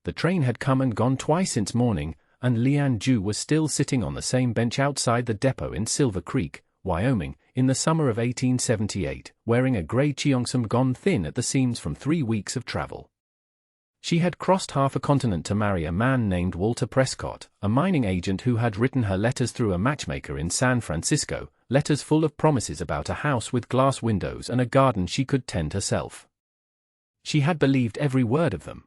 The train had come and gone twice since morning, and Leanne Jew was still sitting on the same bench outside the depot in Silver Creek, Wyoming, in the summer of 1878, wearing a gray cheongsam gone thin at the seams from 3 weeks of travel. She had crossed half a continent to marry a man named Walter Prescott, a mining agent who had written her letters through a matchmaker in San Francisco, letters full of promises about a house with glass windows and a garden she could tend herself. She had believed every word of them.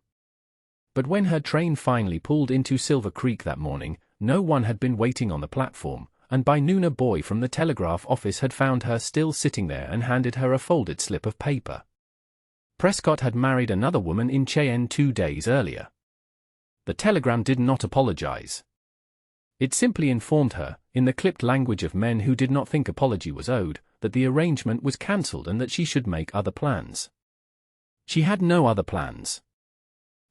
But when her train finally pulled into Silver Creek that morning, no one had been waiting on the platform, and by noon a boy from the telegraph office had found her still sitting there and handed her a folded slip of paper. Prescott had married another woman in Cheyenne 2 days earlier. The telegram did not apologize. It simply informed her, in the clipped language of men who did not think apology was owed, that the arrangement was cancelled and that she should make other plans. She had no other plans.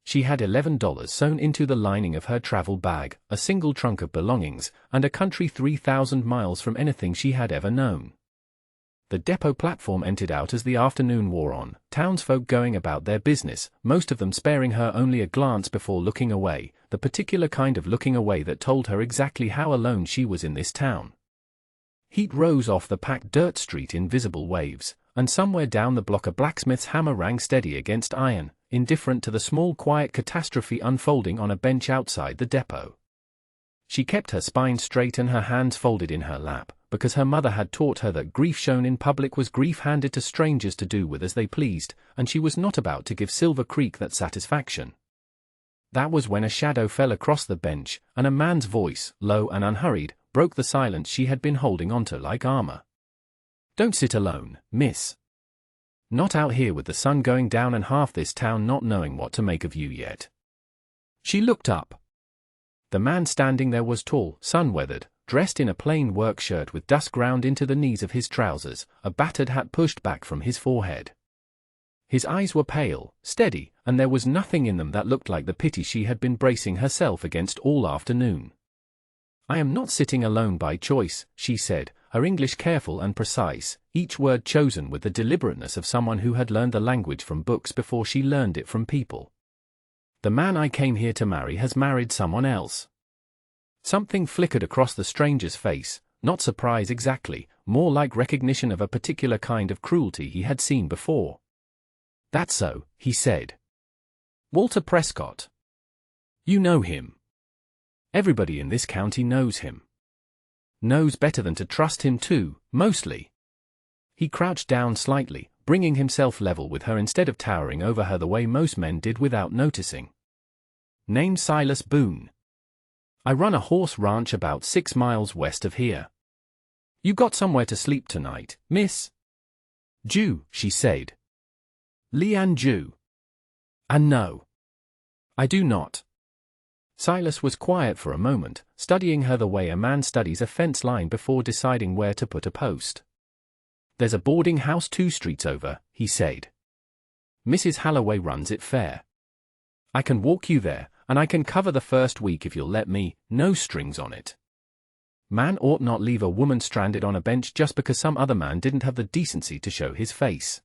She had $11 sewn into the lining of her travel bag, a single trunk of belongings, and a country 3,000 miles from anything she had ever known. The depot platform emptied out as the afternoon wore on, townsfolk going about their business, most of them sparing her only a glance before looking away, the particular kind of looking away that told her exactly how alone she was in this town. Heat rose off the packed dirt street in visible waves, and somewhere down the block a blacksmith's hammer rang steady against iron, indifferent to the small quiet catastrophe unfolding on a bench outside the depot. She kept her spine straight and her hands folded in her lap, because her mother had taught her that grief shown in public was grief handed to strangers to do with as they pleased, and she was not about to give Silver Creek that satisfaction. That was when a shadow fell across the bench, and a man's voice, low and unhurried, broke the silence she had been holding onto like armor. "Don't sit alone, miss. Not out here with the sun going down and half this town not knowing what to make of you yet." She looked up. The man standing there was tall, sun-weathered, dressed in a plain work shirt with dust ground into the knees of his trousers, a battered hat pushed back from his forehead. His eyes were pale, steady, and there was nothing in them that looked like the pity she had been bracing herself against all afternoon. "I am not sitting alone by choice," she said, her English careful and precise, each word chosen with the deliberateness of someone who had learned the language from books before she learned it from people. "The man I came here to marry has married someone else." Something flickered across the stranger's face, not surprise exactly, more like recognition of a particular kind of cruelty he had seen before. "That's so," he said. "Walter Prescott. You know him. Everybody in this county knows him. Knows better than to trust him too, mostly." He crouched down slightly, bringing himself level with her instead of towering over her the way most men did without noticing. "Named Silas Boone. I run a horse ranch about 6 miles west of here. You got somewhere to sleep tonight, miss?" "Jew," she said. "Leanne Jew." "And no. I do not." Silas was quiet for a moment, studying her the way a man studies a fence line before deciding where to put a post. "There's a boarding house 2 streets over," he said. "Mrs. Halloway runs it fair. I can walk you there, and I can cover the first week if you'll let me, no strings on it. Man ought not leave a woman stranded on a bench just because some other man didn't have the decency to show his face."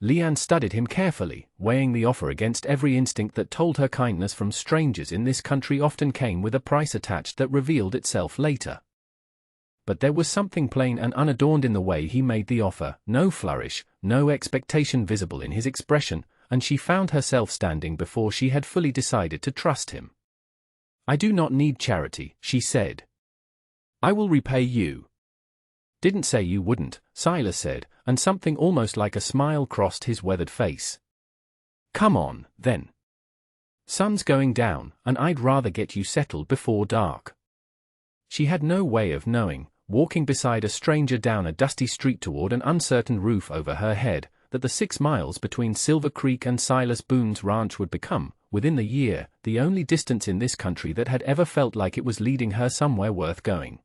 Leanne studied him carefully, weighing the offer against every instinct that told her kindness from strangers in this country often came with a price attached that revealed itself later. But there was something plain and unadorned in the way he made the offer, no flourish, no expectation visible in his expression, and she found herself standing before she had fully decided to trust him. "I do not need charity," she said. "I will repay you." "Didn't say you wouldn't," Silas said, and something almost like a smile crossed his weathered face. "Come on, then. Sun's going down, and I'd rather get you settled before dark." She had no way of knowing, walking beside a stranger down a dusty street toward an uncertain roof over her head, that the 6 miles between Silver Creek and Silas Boone's ranch would become, within the year, the only distance in this country that had ever felt like it was leading her somewhere worth going.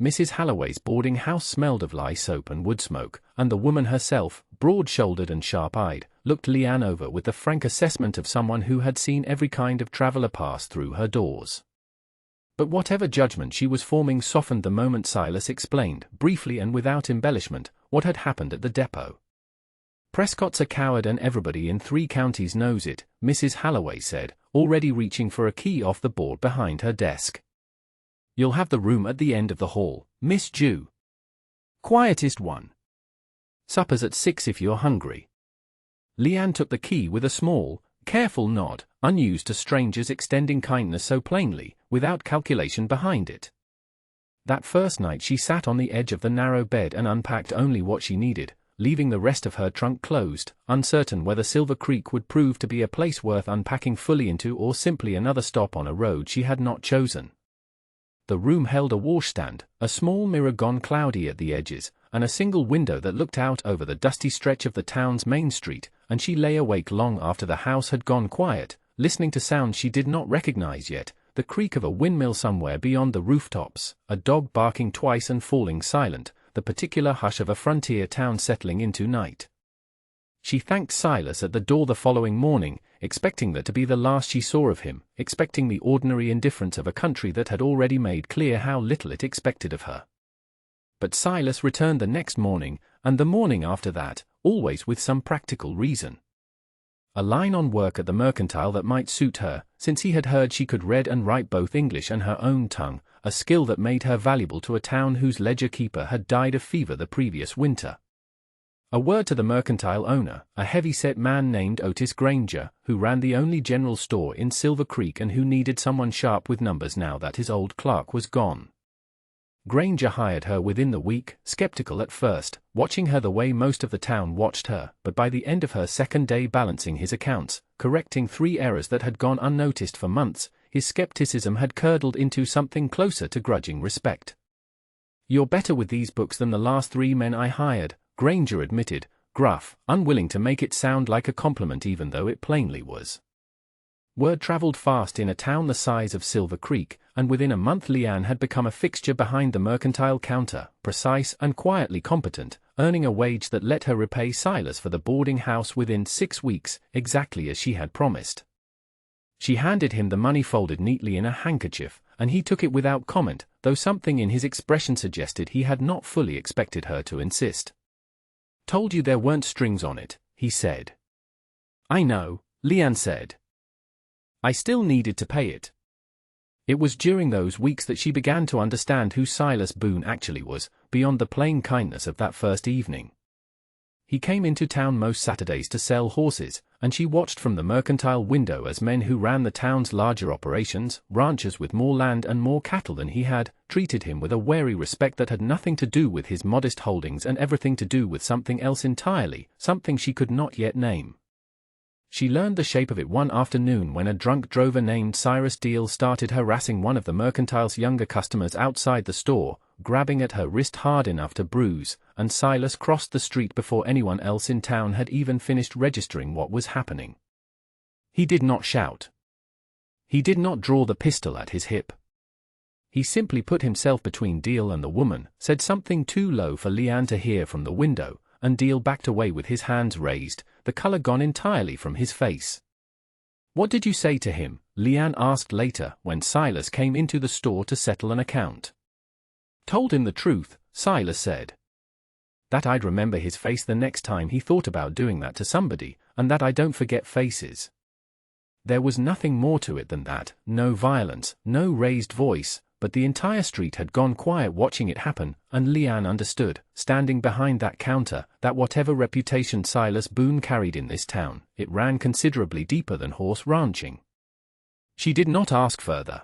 Mrs. Halloway's boarding house smelled of lye soap and wood smoke, and the woman herself, broad-shouldered and sharp-eyed, looked Leanne over with the frank assessment of someone who had seen every kind of traveler pass through her doors. But whatever judgment she was forming softened the moment Silas explained, briefly and without embellishment, what had happened at the depot. Prescott's a coward and everybody in 3 counties knows it, Mrs. Halloway said, already reaching for a key off the board behind her desk. You'll have the room at the end of the hall, Miss Jew. Quietest one. Supper's at 6 if you're hungry. Leanne took the key with a small, careful nod, unused to strangers extending kindness so plainly, without calculation behind it. That first night she sat on the edge of the narrow bed and unpacked only what she needed, leaving the rest of her trunk closed, uncertain whether Silver Creek would prove to be a place worth unpacking fully into or simply another stop on a road she had not chosen. The room held a washstand, a small mirror gone cloudy at the edges, and a single window that looked out over the dusty stretch of the town's main street, and she lay awake long after the house had gone quiet, listening to sounds she did not recognize yet, the creak of a windmill somewhere beyond the rooftops, a dog barking twice and falling silent, the particular hush of a frontier town settling into night. She thanked Silas at the door the following morning, expecting that to be the last she saw of him, expecting the ordinary indifference of a country that had already made clear how little it expected of her. But Silas returned the next morning, and the morning after that, always with some practical reason. A line on work at the mercantile that might suit her, since he had heard she could read and write both English and her own tongue, a skill that made her valuable to a town whose ledger keeper had died of fever the previous winter. A word to the mercantile owner, a heavy-set man named Otis Granger, who ran the only general store in Silver Creek and who needed someone sharp with numbers now that his old clerk was gone. Granger hired her within the week, skeptical at first, watching her the way most of the town watched her, but by the end of her second day balancing his accounts, correcting 3 errors that had gone unnoticed for months, his skepticism had curdled into something closer to grudging respect. "You're better with these books than the last 3 men I hired," Granger admitted, gruff, unwilling to make it sound like a compliment even though it plainly was. Word traveled fast in a town the size of Silver Creek, and within a month Leanne had become a fixture behind the mercantile counter, precise and quietly competent, earning a wage that let her repay Silas for the boarding house within 6 weeks, exactly as she had promised. She handed him the money folded neatly in a handkerchief, and he took it without comment, though something in his expression suggested he had not fully expected her to insist. "Told you there weren't strings on it," he said. "I know," Leanne said. "I still needed to pay it." It was during those weeks that she began to understand who Silas Boone actually was, beyond the plain kindness of that first evening. He came into town most Saturdays to sell horses, and she watched from the mercantile window as men who ran the town's larger operations, ranchers with more land and more cattle than he had, treated him with a wary respect that had nothing to do with his modest holdings and everything to do with something else entirely, something she could not yet name. She learned the shape of it one afternoon when a drunk drover named Cyrus Deal started harassing one of the mercantile's younger customers outside the store, grabbing at her wrist hard enough to bruise, and Silas crossed the street before anyone else in town had even finished registering what was happening. He did not shout. He did not draw the pistol at his hip. He simply put himself between Deal and the woman, said something too low for Leanne to hear from the window, and Deal backed away with his hands raised, the color gone entirely from his face. "What did you say to him?" Leanne asked later, when Silas came into the store to settle an account. "Told him the truth," Silas said. "That I'd remember his face the next time he thought about doing that to somebody, and that I don't forget faces." There was nothing more to it than that, no violence, no raised voice, but the entire street had gone quiet watching it happen, and Leanne understood, standing behind that counter, that whatever reputation Silas Boone carried in this town, it ran considerably deeper than horse ranching. She did not ask further.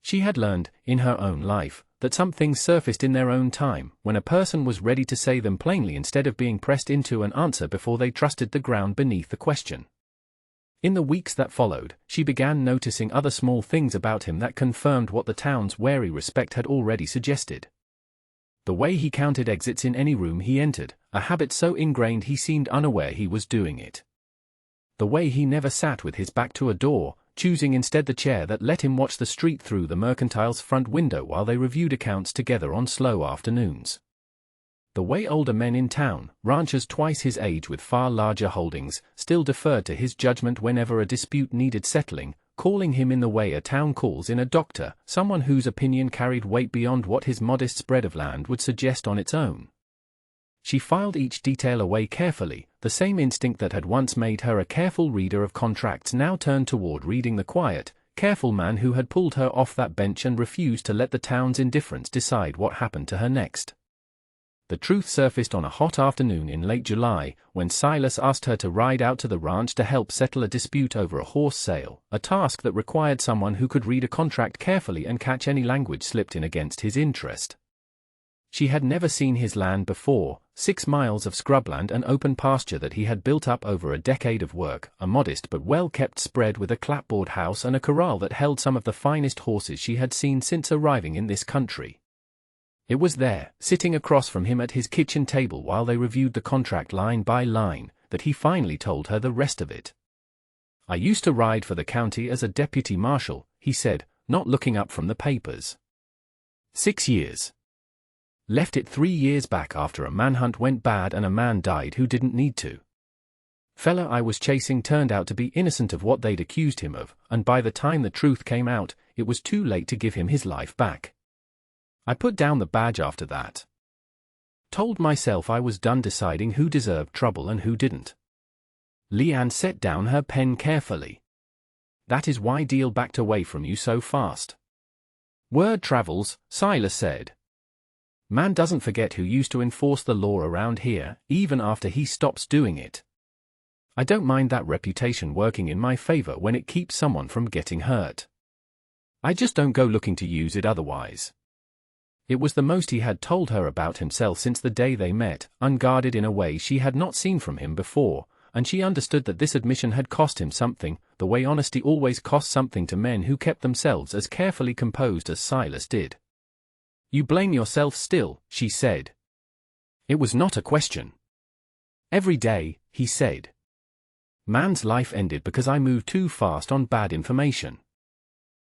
She had learned, in her own life, that some things surfaced in their own time, when a person was ready to say them plainly instead of being pressed into an answer before they trusted the ground beneath the question. In the weeks that followed, she began noticing other small things about him that confirmed what the town's wary respect had already suggested. The way he counted exits in any room he entered, a habit so ingrained he seemed unaware he was doing it. The way he never sat with his back to a door, choosing instead the chair that let him watch the street through the mercantile's front window while they reviewed accounts together on slow afternoons. The way older men in town, ranchers twice his age with far larger holdings, still deferred to his judgment whenever a dispute needed settling, calling him in the way a town calls in a doctor, someone whose opinion carried weight beyond what his modest spread of land would suggest on its own. She filed each detail away carefully. The same instinct that had once made her a careful reader of contracts now turned toward reading the quiet, careful man who had pulled her off that bench and refused to let the town's indifference decide what happened to her next. The truth surfaced on a hot afternoon in late July, when Silas asked her to ride out to the ranch to help settle a dispute over a horse sale, a task that required someone who could read a contract carefully and catch any language slipped in against his interest. She had never seen his land before, 6 miles of scrubland and open pasture that he had built up over a decade of work, a modest but well-kept spread with a clapboard house and a corral that held some of the finest horses she had seen since arriving in this country. It was there, sitting across from him at his kitchen table while they reviewed the contract line by line, that he finally told her the rest of it. "I used to ride for the county as a deputy marshal," he said, not looking up from the papers. 6 years. Left it 3 years back after a manhunt went bad and a man died who didn't need to. Fella I was chasing turned out to be innocent of what they'd accused him of, and by the time the truth came out, it was too late to give him his life back. I put down the badge after that. Told myself I was done deciding who deserved trouble and who didn't. Leanne set down her pen carefully. "That is why Deal backed away from you so fast." "Word travels," Silas said. "Man doesn't forget who used to enforce the law around here, even after he stops doing it. I don't mind that reputation working in my favor when it keeps someone from getting hurt. I just don't go looking to use it otherwise." It was the most he had told her about himself since the day they met, unguarded in a way she had not seen from him before, and she understood that this admission had cost him something, the way honesty always costs something to men who kept themselves as carefully composed as Silas did. "You blame yourself still," she said. It was not a question. "Every day," he said. "Man's life ended because I moved too fast on bad information.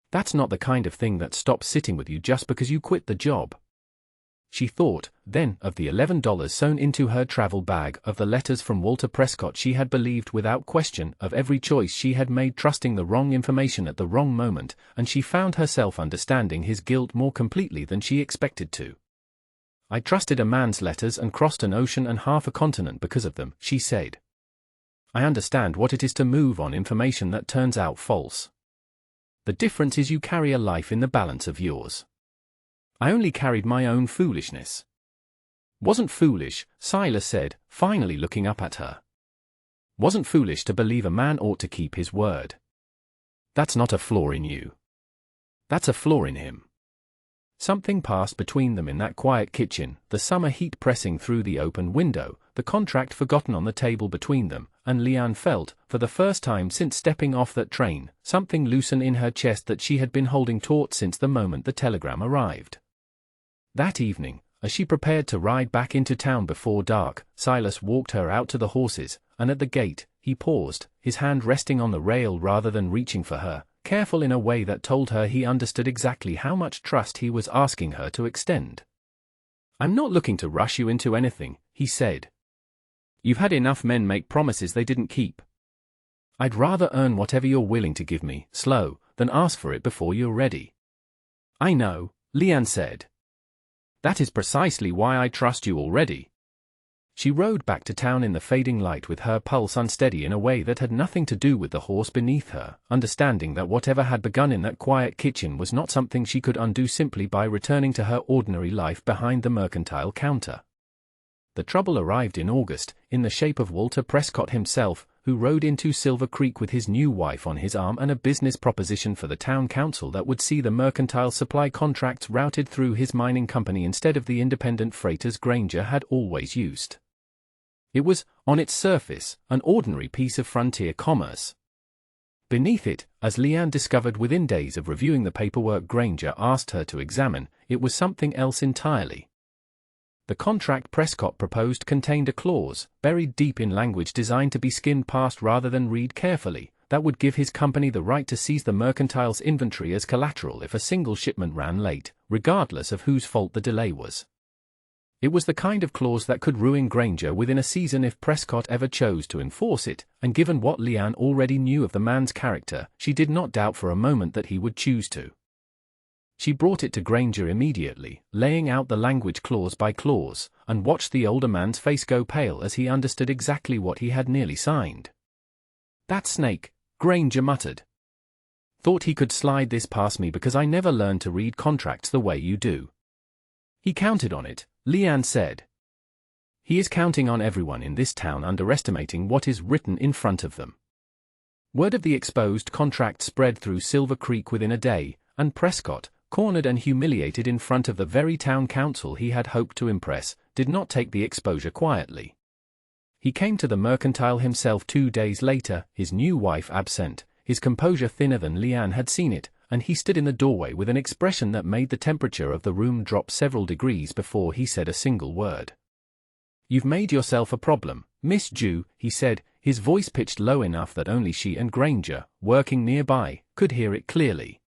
That's not the kind of thing that stops sitting with you just because you quit the job." She thought, then, of the $11 sewn into her travel bag, of the letters from Walter Prescott she had believed without question, of every choice she had made trusting the wrong information at the wrong moment, and she found herself understanding his guilt more completely than she expected to. "I trusted a man's letters and crossed an ocean and half a continent because of them," she said. "I understand what it is to move on information that turns out false. The difference is you carry a life in the balance of yours. I only carried my own foolishness." "Wasn't foolish," Silas said, finally looking up at her. "Wasn't foolish to believe a man ought to keep his word. That's not a flaw in you. That's a flaw in him." Something passed between them in that quiet kitchen, the summer heat pressing through the open window, the contract forgotten on the table between them, and Leanne felt, for the first time since stepping off that train, something loosen in her chest that she had been holding taut since the moment the telegram arrived. That evening, as she prepared to ride back into town before dark, Silas walked her out to the horses, and at the gate, he paused, his hand resting on the rail rather than reaching for her, careful in a way that told her he understood exactly how much trust he was asking her to extend. "I'm not looking to rush you into anything," he said. "You've had enough men make promises they didn't keep. I'd rather earn whatever you're willing to give me, slow, than ask for it before you're ready." "I know," Leanne said. "That is precisely why I trust you already." She rode back to town in the fading light with her pulse unsteady in a way that had nothing to do with the horse beneath her, understanding that whatever had begun in that quiet kitchen was not something she could undo simply by returning to her ordinary life behind the mercantile counter. The trouble arrived in August, in the shape of Walter Prescott himself, who rode into Silver Creek with his new wife on his arm and a business proposition for the town council that would see the mercantile supply contracts routed through his mining company instead of the independent freighters Granger had always used. It was, on its surface, an ordinary piece of frontier commerce. Beneath it, as Leanne discovered within days of reviewing the paperwork Granger asked her to examine, it was something else entirely. The contract Prescott proposed contained a clause, buried deep in language designed to be skimmed past rather than read carefully, that would give his company the right to seize the mercantile's inventory as collateral if a single shipment ran late, regardless of whose fault the delay was. It was the kind of clause that could ruin Granger within a season if Prescott ever chose to enforce it, and given what Leanne already knew of the man's character, she did not doubt for a moment that he would choose to. She brought it to Granger immediately, laying out the language clause by clause, and watched the older man's face go pale as he understood exactly what he had nearly signed. "That snake," Granger muttered. "Thought he could slide this past me because I never learned to read contracts the way you do." "He counted on it," Leanne said. "He is counting on everyone in this town underestimating what is written in front of them." Word of the exposed contract spread through Silver Creek within a day, and Prescott, cornered and humiliated in front of the very town council he had hoped to impress, did not take the exposure quietly. He came to the mercantile himself 2 days later, his new wife absent, his composure thinner than Leanne had seen it, and he stood in the doorway with an expression that made the temperature of the room drop several degrees before he said a single word. "You've made yourself a problem, Miss Jew," he said, his voice pitched low enough that only she and Granger, working nearby, could hear it clearly.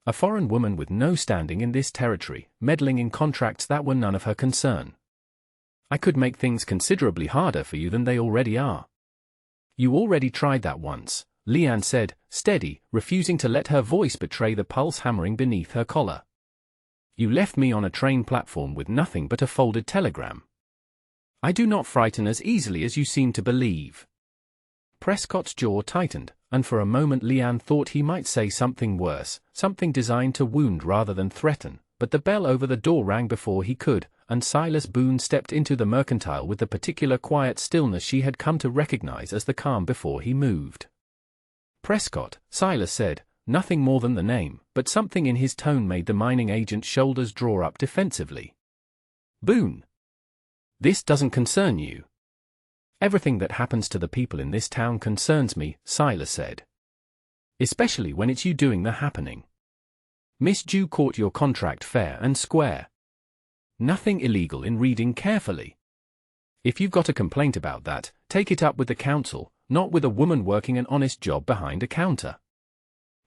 A foreign woman with no standing in this territory, meddling in contracts that were none of her concern. "I could make things considerably harder for you than they already are." "You already tried that once," Leanne said, steady, refusing to let her voice betray the pulse hammering beneath her collar. "You left me on a train platform with nothing but a folded telegram. I do not frighten as easily as you seem to believe." Prescott's jaw tightened, and for a moment Leanne thought he might say something worse, something designed to wound rather than threaten, but the bell over the door rang before he could, and Silas Boone stepped into the mercantile with the particular quiet stillness she had come to recognize as the calm before he moved. "Prescott," Silas said, nothing more than the name, but something in his tone made the mining agent's shoulders draw up defensively. "Boone. This doesn't concern you." "Everything that happens to the people in this town concerns me," Silas said. "Especially when it's you doing the happening. Miss Jew caught your contract fair and square. Nothing illegal in reading carefully. If you've got a complaint about that, take it up with the council, not with a woman working an honest job behind a counter."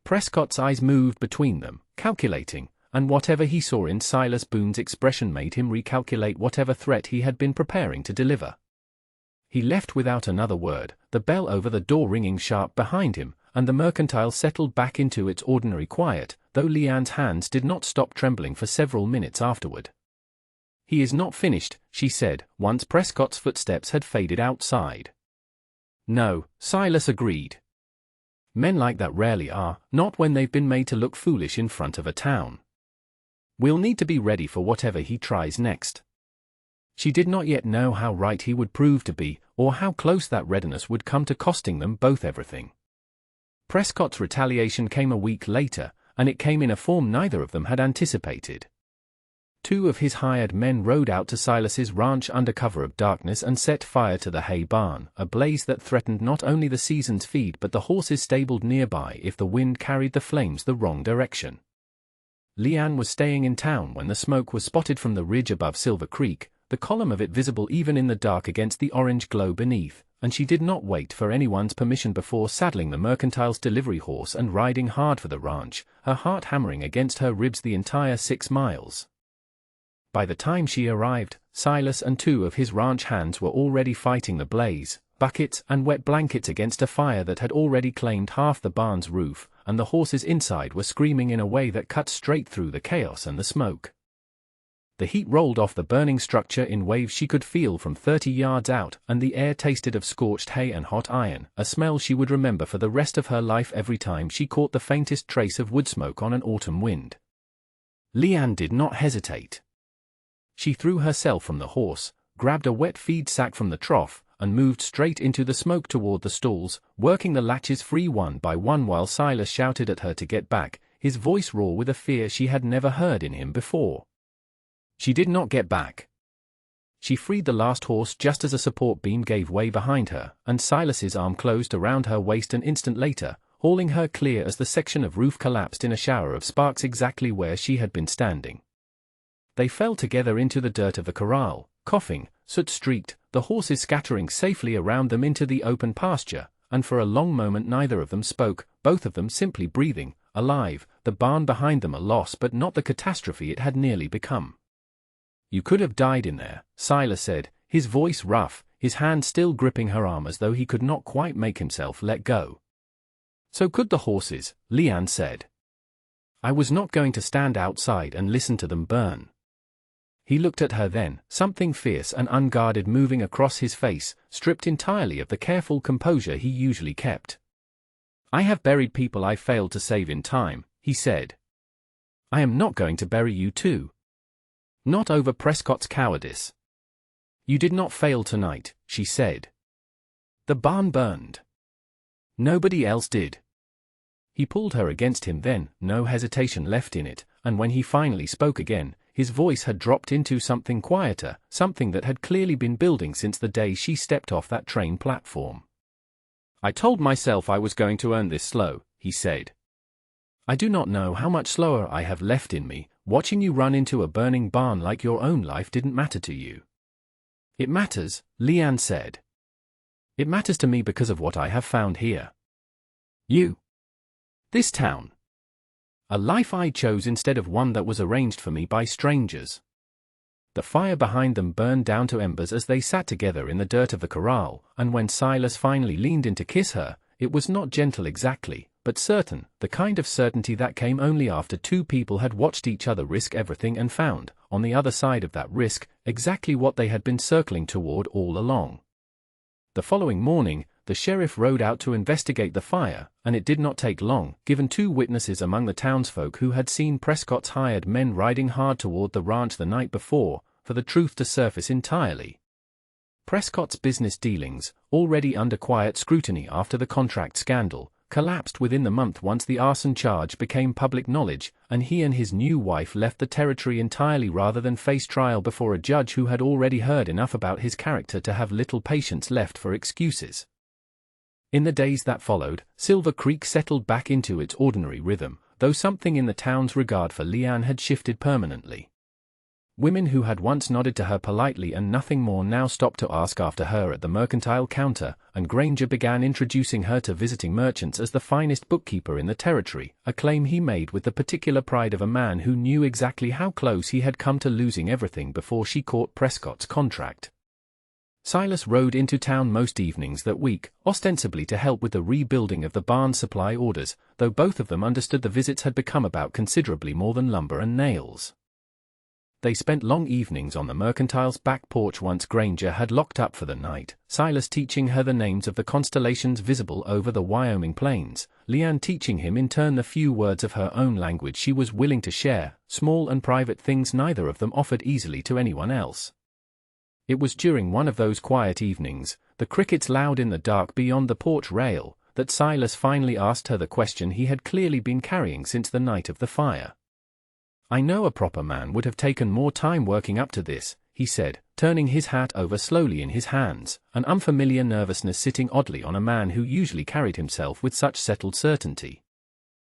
Prescott's eyes moved between them, calculating, and whatever he saw in Silas Boone's expression made him recalculate whatever threat he had been preparing to deliver. He left without another word, the bell over the door ringing sharp behind him, and the mercantile settled back into its ordinary quiet, though Leanne's hands did not stop trembling for several minutes afterward. "He is not finished," she said, once Prescott's footsteps had faded outside. "No," Silas agreed. "Men like that rarely are, not when they've been made to look foolish in front of a town. We'll need to be ready for whatever he tries next." She did not yet know how right he would prove to be, or how close that readiness would come to costing them both everything. Prescott's retaliation came a week later, and it came in a form neither of them had anticipated. 2 of his hired men rode out to Silas's ranch under cover of darkness and set fire to the hay barn, a blaze that threatened not only the season's feed but the horses stabled nearby if the wind carried the flames the wrong direction. Leanne was staying in town when the smoke was spotted from the ridge above Silver Creek, the column of it visible even in the dark against the orange glow beneath, and she did not wait for anyone's permission before saddling the mercantile's delivery horse and riding hard for the ranch, her heart hammering against her ribs the entire 6 miles. By the time she arrived, Silas and 2 of his ranch hands were already fighting the blaze, buckets and wet blankets against a fire that had already claimed half the barn's roof, and the horses inside were screaming in a way that cut straight through the chaos and the smoke. The heat rolled off the burning structure in waves she could feel from 30 yards out, and the air tasted of scorched hay and hot iron, a smell she would remember for the rest of her life every time she caught the faintest trace of wood smoke on an autumn wind. Leanne did not hesitate. She threw herself from the horse, grabbed a wet feed sack from the trough, and moved straight into the smoke toward the stalls, working the latches free one by one while Silas shouted at her to get back, his voice raw with a fear she had never heard in him before. She did not get back. She freed the last horse just as a support beam gave way behind her, and Silas's arm closed around her waist an instant later, hauling her clear as the section of roof collapsed in a shower of sparks exactly where she had been standing. They fell together into the dirt of the corral, coughing, soot-streaked, the horses scattering safely around them into the open pasture, and for a long moment neither of them spoke, both of them simply breathing, alive, the barn behind them a loss but not the catastrophe it had nearly become. "You could have died in there," Silas said, his voice rough, his hand still gripping her arm as though he could not quite make himself let go. "So could the horses," Leanne said. I was not going to stand outside and listen to them burn. He looked at her then, something fierce and unguarded moving across his face, stripped entirely of the careful composure he usually kept. I have buried people I failed to save in time, he said. I am not going to bury you too. Not over Prescott's cowardice. You did not fail tonight, she said. The barn burned. Nobody else did. He pulled her against him then, no hesitation left in it, and when he finally spoke again, his voice had dropped into something quieter, something that had clearly been building since the day she stepped off that train platform. I told myself I was going to earn this slow, he said. I do not know how much slower I have left in me. Watching you run into a burning barn like your own life didn't matter to you. It matters, Leanne said. It matters to me because of what I have found here. You. This town. A life I chose instead of one that was arranged for me by strangers. The fire behind them burned down to embers as they sat together in the dirt of the corral, and when Silas finally leaned in to kiss her, it was not gentle exactly, but certain, the kind of certainty that came only after two people had watched each other risk everything and found, on the other side of that risk, exactly what they had been circling toward all along. The following morning, the sheriff rode out to investigate the fire, and it did not take long, given two witnesses among the townsfolk who had seen Prescott's hired men riding hard toward the ranch the night before, for the truth to surface entirely. Prescott's business dealings, already under quiet scrutiny after the contract scandal, collapsed within the month once the arson charge became public knowledge, and he and his new wife left the territory entirely rather than face trial before a judge who had already heard enough about his character to have little patience left for excuses. In the days that followed, Silver Creek settled back into its ordinary rhythm, though something in the town's regard for Leanne had shifted permanently. Women who had once nodded to her politely and nothing more now stopped to ask after her at the mercantile counter, and Granger began introducing her to visiting merchants as the finest bookkeeper in the territory, a claim he made with the particular pride of a man who knew exactly how close he had come to losing everything before she caught Prescott's contract. Silas rode into town most evenings that week, ostensibly to help with the rebuilding of the barn supply orders, though both of them understood the visits had become about considerably more than lumber and nails. They spent long evenings on the mercantile's back porch once Granger had locked up for the night, Silas teaching her the names of the constellations visible over the Wyoming plains, Leanne teaching him in turn the few words of her own language she was willing to share, small and private things neither of them offered easily to anyone else. It was during one of those quiet evenings, the crickets loud in the dark beyond the porch rail, that Silas finally asked her the question he had clearly been carrying since the night of the fire. I know a proper man would have taken more time working up to this, he said, turning his hat over slowly in his hands, an unfamiliar nervousness sitting oddly on a man who usually carried himself with such settled certainty.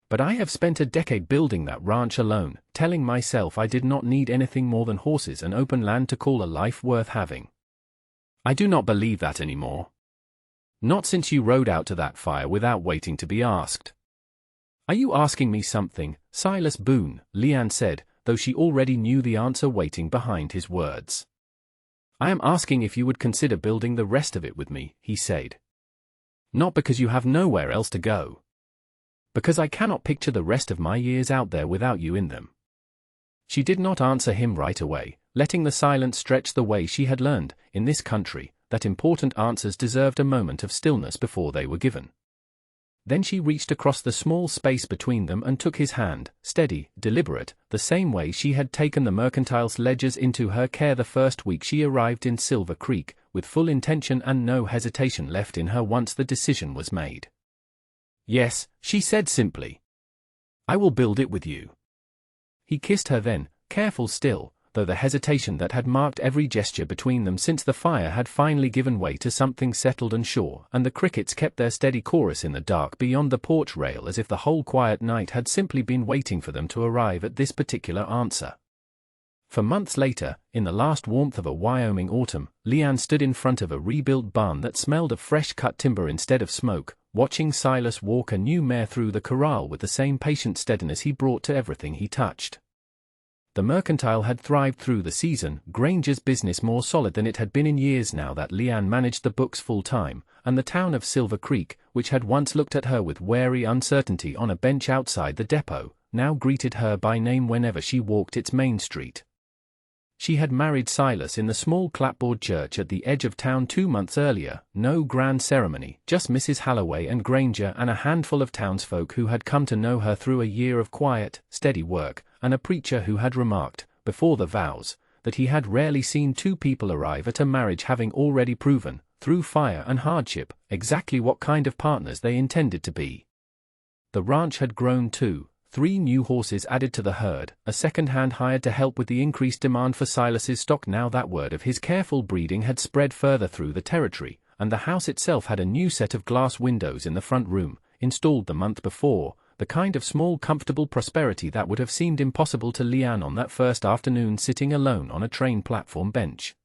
But I have spent a decade building that ranch alone, telling myself I did not need anything more than horses and open land to call a life worth having. I do not believe that anymore. Not since you rode out to that fire without waiting to be asked. Are you asking me something, Silas Boone? Leanne said, though she already knew the answer waiting behind his words. I am asking if you would consider building the rest of it with me, he said. Not because you have nowhere else to go. Because I cannot picture the rest of my years out there without you in them. She did not answer him right away, letting the silence stretch the way she had learned, in this country, that important answers deserved a moment of stillness before they were given. Then she reached across the small space between them and took his hand, steady, deliberate, the same way she had taken the mercantile's ledgers into her care the first week she arrived in Silver Creek, with full intention and no hesitation left in her once the decision was made. Yes, she said simply. I will build it with you. He kissed her then, careful still, though the hesitation that had marked every gesture between them since the fire had finally given way to something settled and sure, and the crickets kept their steady chorus in the dark beyond the porch rail as if the whole quiet night had simply been waiting for them to arrive at this particular answer. For months later, in the last warmth of a Wyoming autumn, Leanne stood in front of a rebuilt barn that smelled of fresh-cut timber instead of smoke, watching Silas walk a new mare through the corral with the same patient steadiness he brought to everything he touched. The mercantile had thrived through the season, Granger's business more solid than it had been in years now that Leanne managed the books full-time, and the town of Silver Creek, which had once looked at her with wary uncertainty on a bench outside the depot, now greeted her by name whenever she walked its main street. She had married Silas in the small clapboard church at the edge of town 2 months earlier, no grand ceremony, just Mrs. Halloway and Granger and a handful of townsfolk who had come to know her through a year of quiet, steady work, and a preacher who had remarked, before the vows, that he had rarely seen two people arrive at a marriage having already proven, through fire and hardship, exactly what kind of partners they intended to be. The ranch had grown too. 3 new horses added to the herd, a second-hand hired to help with the increased demand for Silas's stock now that word of his careful breeding had spread further through the territory, and the house itself had a new set of glass windows in the front room, installed the month before, the kind of small comfortable prosperity that would have seemed impossible to Leanne on that first afternoon sitting alone on a train platform bench.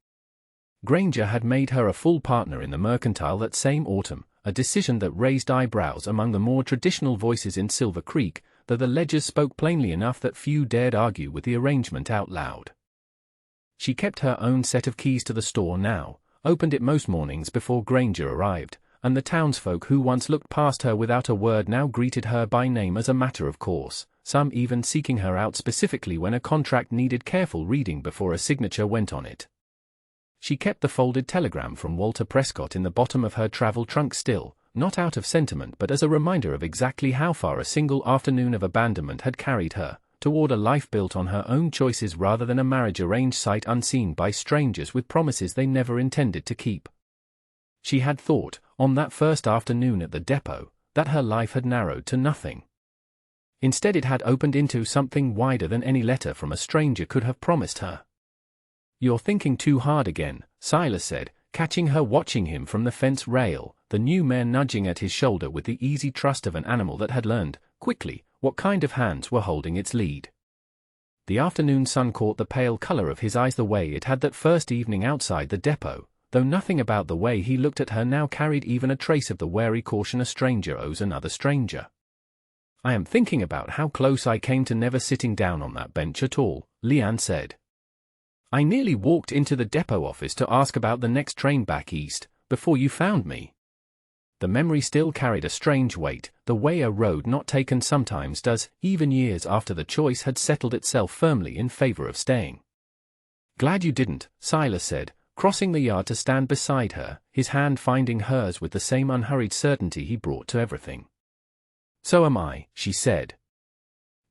Granger had made her a full partner in the mercantile that same autumn, a decision that raised eyebrows among the more traditional voices in Silver Creek, though the ledgers spoke plainly enough that few dared argue with the arrangement out loud. She kept her own set of keys to the store now, opened it most mornings before Granger arrived, and the townsfolk who once looked past her without a word now greeted her by name as a matter of course, some even seeking her out specifically when a contract needed careful reading before a signature went on it. She kept the folded telegram from Walter Prescott in the bottom of her travel trunk still, not out of sentiment but as a reminder of exactly how far a single afternoon of abandonment had carried her, toward a life built on her own choices rather than a marriage arranged sight unseen by strangers with promises they never intended to keep. She had thought, on that first afternoon at the depot, that her life had narrowed to nothing. Instead it had opened into something wider than any letter from a stranger could have promised her. "You're thinking too hard again," Silas said, catching her watching him from the fence rail, the new mare nudging at his shoulder with the easy trust of an animal that had learned, quickly, what kind of hands were holding its lead. The afternoon sun caught the pale color of his eyes the way it had that first evening outside the depot, though nothing about the way he looked at her now carried even a trace of the wary caution a stranger owes another stranger. "I am thinking about how close I came to never sitting down on that bench at all," Leanne said. "I nearly walked into the depot office to ask about the next train back east, before you found me." The memory still carried a strange weight, the way a road not taken sometimes does, even years after the choice had settled itself firmly in favor of staying. "Glad you didn't," Silas said, crossing the yard to stand beside her, his hand finding hers with the same unhurried certainty he brought to everything. "So am I," she said.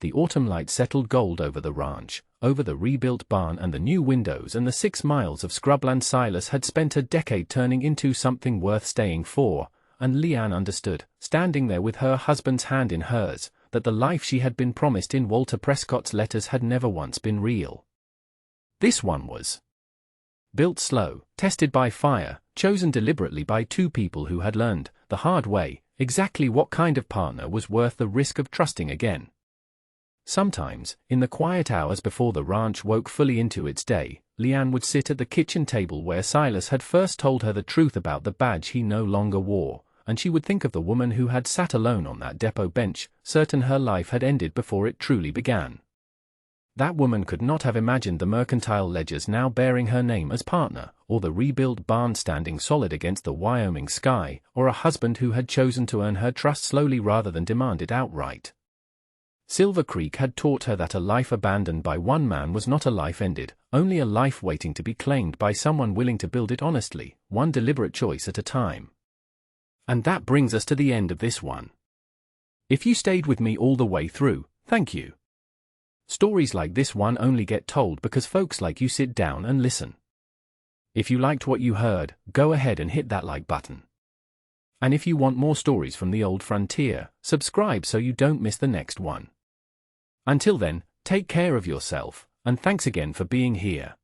The autumn light settled gold over the ranch, over the rebuilt barn and the new windows and the 6 miles of scrubland Silas had spent a decade turning into something worth staying for, and Leanne understood, standing there with her husband's hand in hers, that the life she had been promised in Walter Prescott's letters had never once been real. This one was. Built slow, tested by fire, chosen deliberately by 2 people who had learned, the hard way, exactly what kind of partner was worth the risk of trusting again. Sometimes, in the quiet hours before the ranch woke fully into its day, Leanne would sit at the kitchen table where Silas had first told her the truth about the badge he no longer wore, and she would think of the woman who had sat alone on that depot bench, certain her life had ended before it truly began. That woman could not have imagined the mercantile ledgers now bearing her name as partner, or the rebuilt barn standing solid against the Wyoming sky, or a husband who had chosen to earn her trust slowly rather than demand it outright. Silver Creek had taught her that a life abandoned by one man was not a life ended, only a life waiting to be claimed by someone willing to build it honestly, one deliberate choice at a time. And that brings us to the end of this one. If you stayed with me all the way through, thank you. Stories like this one only get told because folks like you sit down and listen. If you liked what you heard, go ahead and hit that like button. And if you want more stories from the old frontier, subscribe so you don't miss the next one. Until then, take care of yourself, and thanks again for being here.